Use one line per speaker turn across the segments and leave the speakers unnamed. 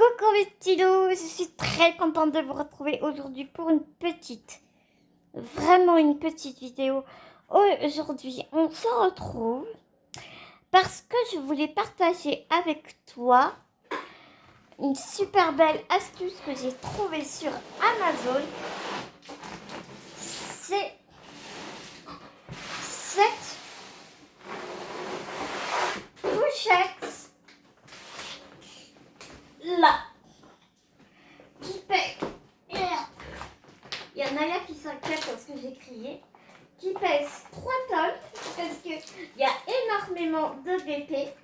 Coucou mes petits loups, je suis très contente de vous retrouver aujourd'hui pour une petite, vraiment une petite vidéo. Aujourd'hui, on se retrouve parce que je voulais partager avec toi une super belle astuce que j'ai trouvée sur Amazon. C'est cette pochette là qui pèse. Il y a Naya qui s'inquiète parce que j'ai crié. Qui pèse 3 tonnes parce qu'il y a énormément de DP.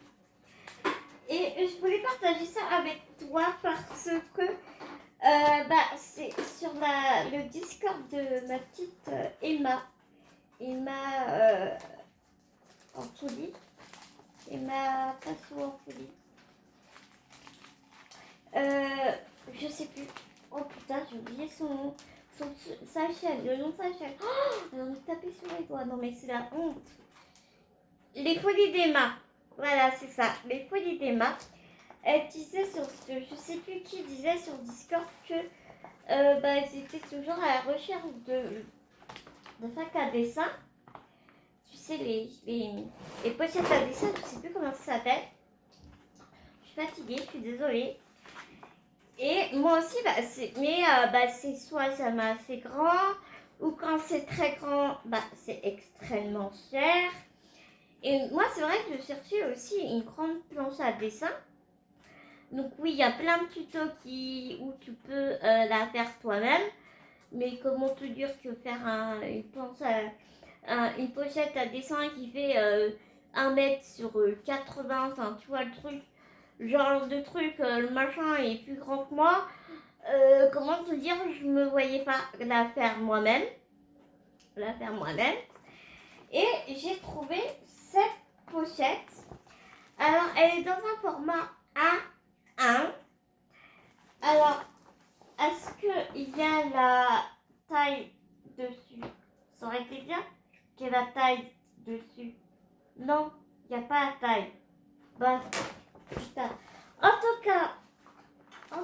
Et je voulais partager ça avec toi parce que c'est sur le Discord de ma petite Emma. Emma en folie. Emma Passo en folie. Je sais plus. Oh putain, j'ai oublié sa chaîne, le nom de sa chaîne. Oh, elle m'a tapé sur les doigts. Non mais c'est la honte. Les folies d'Emma. Voilà, c'est ça. Les folies d'Emma. Elle disait je sais plus qui disait sur Discord que ils étaient toujours à la recherche de sacs à dessin. Tu sais, les pochettes à dessin, je sais plus comment ça s'appelle. Je suis fatiguée, je suis désolée. Et moi aussi, c'est soit ça m'a assez grand, ou quand c'est très grand, c'est extrêmement cher. Et moi, c'est vrai que je cherchais aussi une grande planche à dessin. Donc oui, il y a plein de tutos où tu peux la faire toi-même. Mais comment te dire que faire une pochette à dessin qui fait 1 mètre sur 80, enfin tu vois le truc, genre de truc, le machin est plus grand que moi. Comment te dire, je me voyais pas la faire moi-même. Et j'ai trouvé cette pochette. Alors, elle est dans un format A1. Alors, est-ce qu'il y a la taille dessus? Ça aurait été bien qu'il y ait la taille dessus. Non, il n'y a pas la taille. Bah, putain. En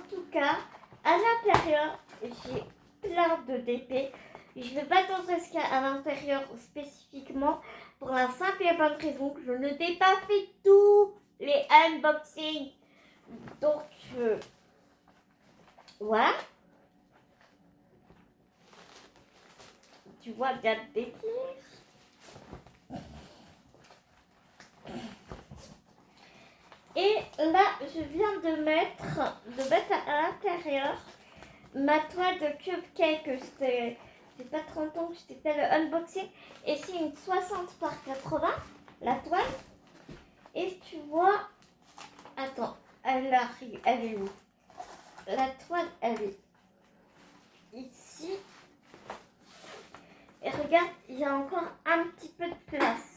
tout cas, à l'intérieur, j'ai plein de DP. Je ne vais pas t'entrer ce qu'il y a à l'intérieur spécifiquement pour la simple et bonne raison que je ne t'ai pas fait tous les unboxings. Donc, voilà. Tu vois bien le délire. Et là, je viens de mettre à l'intérieur ma toile de cupcake. C'est pas 30 ans que je t'ai fait le unboxing. Et c'est une 60 par 80, la toile. Et tu vois, attends, elle est où? La toile, elle est ici. Et regarde, il y a encore un petit peu de place.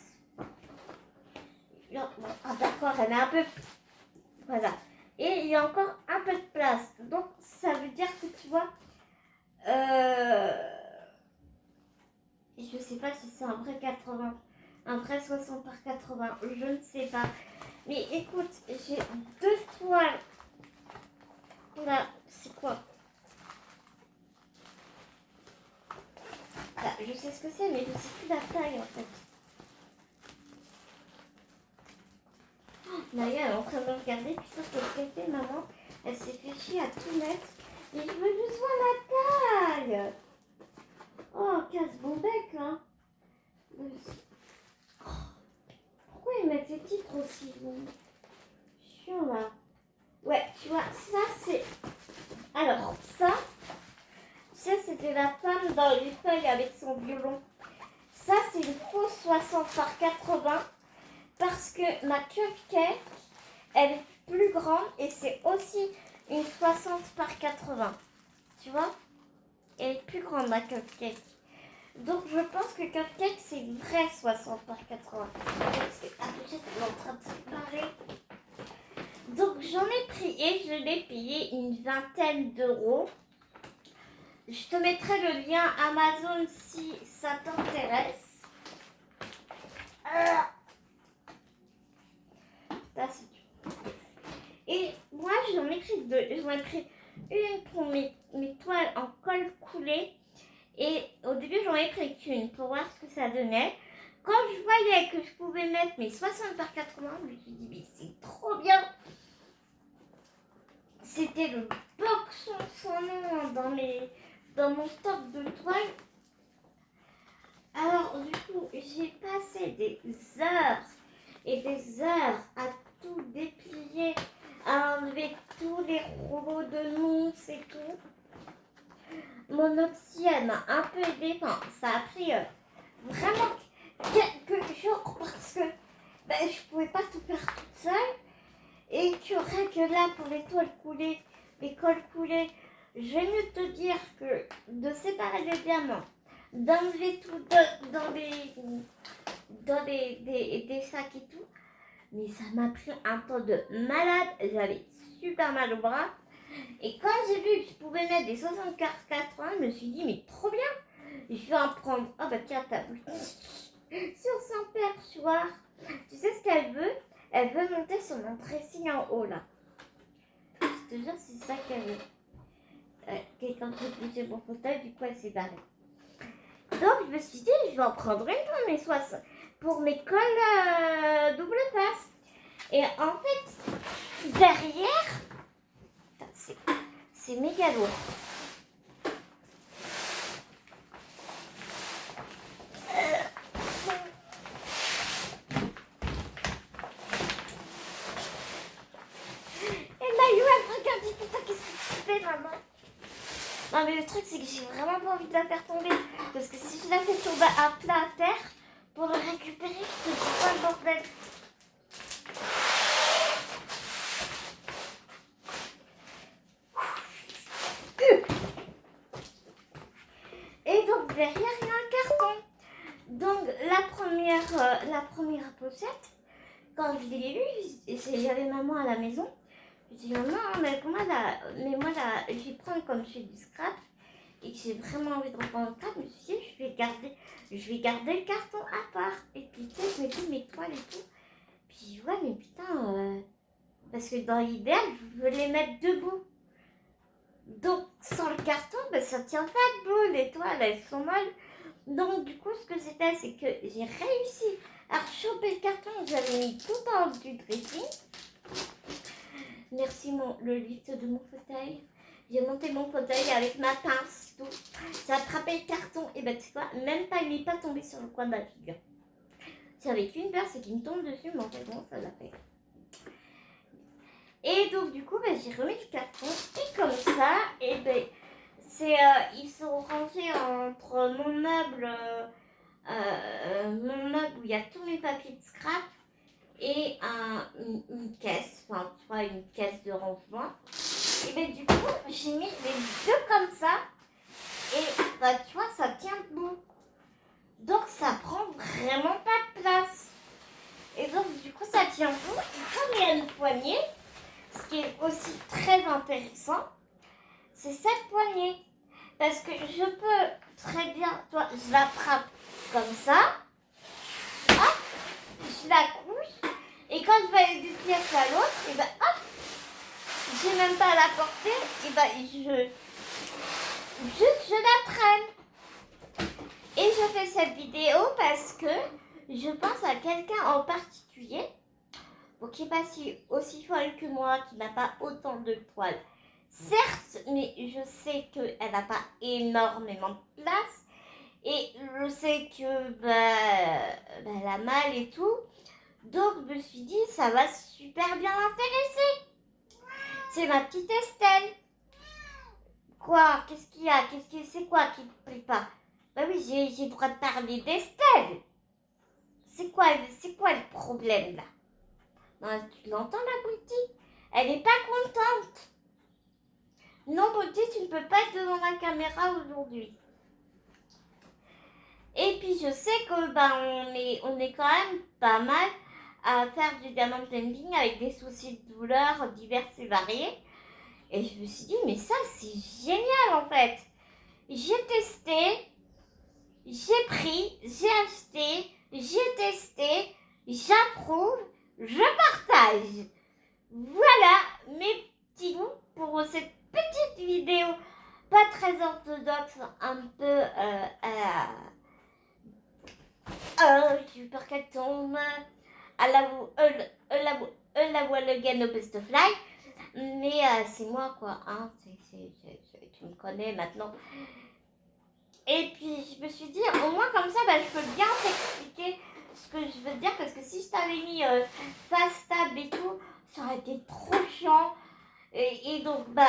Ah d'accord, elle est un peu... Voilà. Et il y a encore un peu de place. Donc, ça veut dire que tu vois... je sais pas si c'est un vrai 80, un vrai 60 par 80, je ne sais pas. Mais écoute, j'ai 2 toiles. Là, c'est quoi? Là, je sais ce que c'est, mais je sais plus la taille en fait. Naya elle est en train de me regarder, putain, qu'est-ce qu'elle fait, maman? Elle s'est fait chier à tout mettre. Mais je veux juste voir la taille. Oh, casse bon bec, hein. Pourquoi ils mettent les titres aussi chiant là? Ouais, tu vois, ça c'est... Alors, ça c'était la femme dans les feuilles avec son violon. Ça, c'est une fausse 60 par 80 parce que ma cupcake, elle est plus grande et c'est aussi une 60 par 80. Tu vois? Elle est plus grande, ma cupcake. Donc, je pense que cupcake, c'est une vraie 60 par 80. Parce que la pochette, elle est en train de se séparer. Donc, j'en ai pris et je l'ai payé une 20aine d'euros. Je te mettrai le lien Amazon si ça t'intéresse. Et moi, j'en ai pris deux. J'en ai pris une pour mes toiles en colle coulée. Et au début, j'en ai pris qu'une pour voir ce que ça donnait. Quand je voyais que je pouvais mettre mes 60 par 80, je me suis dit, mais c'est trop bien. C'était le boxon sans nom dans mon stock de toiles. Alors, du coup, j'ai passé des heures et des heures à tout déplier, à enlever tous les rouleaux de mousse et tout. Mon opti, elle m'a un peu aidée. Enfin, ça a pris vraiment quelques jours parce que je pouvais pas tout faire toute seule. Et que rien que là, pour les cols coulés, je vais mieux te dire que de séparer les diamants, d'enlever tout dans des sacs et tout. Mais ça m'a pris un temps de malade. J'avais super mal au bras. Et quand j'ai vu que je pouvais mettre des 64-80, je me suis dit, mais trop bien. Je vais en prendre. Oh bah tiens, t'as vu. Sur son perchoir. Tu sais ce qu'elle veut? Elle veut monter sur mon dressing en haut là. Je te jure, c'est ça qu'elle veut. Quelqu'un qui poussait mon fauteuil, du coup elle s'est barrée. Donc je me suis dit, je vais en prendre une pour mes 60, pour mes cols double face. Et en fait, derrière, c'est méga lourd. Non mais le truc c'est que j'ai vraiment pas envie de la faire tomber. Parce que si je la fais tomber à plat à terre, pour le récupérer, je te dis pas le bordel. Et donc derrière il y a un carton. Donc la première pochette, quand je l'ai lue, j'avais maman à la maison. Je dis maman, mais moi là, je vais prendre comme je fais du scrap et que j'ai vraiment envie de reprendre le scrap, je me suis dit je vais garder le carton à part. Et puis tu sais, je mets tous mes toiles et tout. Puis je vois mais putain, parce que dans l'idéal, je veux les mettre debout. Donc sans le carton, ça tient pas debout, les toiles elles sont molles. Donc du coup ce que c'était, c'est que j'ai réussi à choper le carton, j'avais mis tout en haut du dressing. Merci le lift de mon fauteuil. J'ai monté mon fauteuil avec ma pince, tout. J'ai attrapé le carton et tu sais quoi, même pas, il n'est pas tombé sur le coin de la figure. J'avais qu'une peur, c'est qu'il me tombe dessus, mais en fait bon, ça l'a fait. Et donc du coup, j'ai remis le carton et comme ça, ils sont rangés entre mon meuble où il y a tous mes papiers de scrap et une caisse, enfin tu vois, une caisse de rangement. Et du coup, j'ai mis les deux comme ça et tu vois, ça tient debout. Donc ça prend vraiment pas de place. Et donc du coup, ça tient debout. Et comme il y a une poignée, ce qui est aussi très intéressant, c'est cette poignée. Parce que je peux très bien, toi, je la frappe comme ça. Hop, je la couche. Et quand je vais aller d'une pièce à l'autre, et hop, j'ai même pas à la porter, et je la traîne. Et je fais cette vidéo parce que je pense à quelqu'un en particulier, qui n'est pas aussi folle que moi, qui n'a pas autant de toiles. Certes, mais je sais qu'elle n'a pas énormément de place. Et je sais que elle a mal et tout. Donc je me suis dit, ça va super bien l'intéresser. C'est ma petite Estelle. Quoi? Qu'est-ce qu'il y a? C'est quoi qui ne plaît pas? Bah oui, j'ai le droit de parler d'Estelle. C'est quoi le problème là? Non, tu l'entends la Bouti? Elle n'est pas contente. Non, Bouti, tu ne peux pas être devant la caméra aujourd'hui. Et puis je sais que on est quand même pas mal à faire du diamond painting avec des soucis de douleur divers et variés. Et je me suis dit, mais ça c'est génial en fait. J'ai testé, j'ai pris, j'ai acheté, j'ai testé, j'approuve, je partage. Voilà mes petits goûts orthodoxe, un peu j'ai eu peur qu'elle tombe. La voile again au best of life. Mais c'est moi quoi, hein. Tu me connais maintenant. Et puis je me suis dit, au moins comme ça, je peux bien t'expliquer ce que je veux dire. Parce que si je t'avais mis face table et tout, ça aurait été trop chiant. Et donc là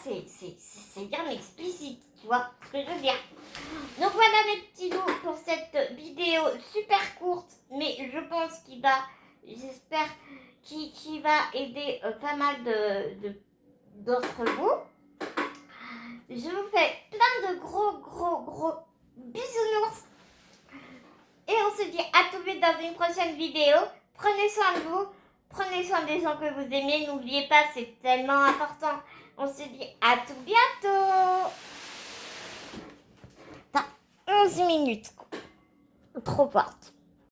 c'est bien explicite, tu vois ce que je veux dire. Donc voilà mes petits loups pour cette vidéo super courte, mais je pense j'espère qu'il va aider pas mal d'entre vous. Je vous fais plein de gros bisounours. Et on se dit à tout vite dans une prochaine vidéo. Prenez soin de vous. Prenez soin des gens que vous aimez. N'oubliez pas, c'est tellement important. On se dit à tout bientôt. Dans 11 minutes. Trop forte.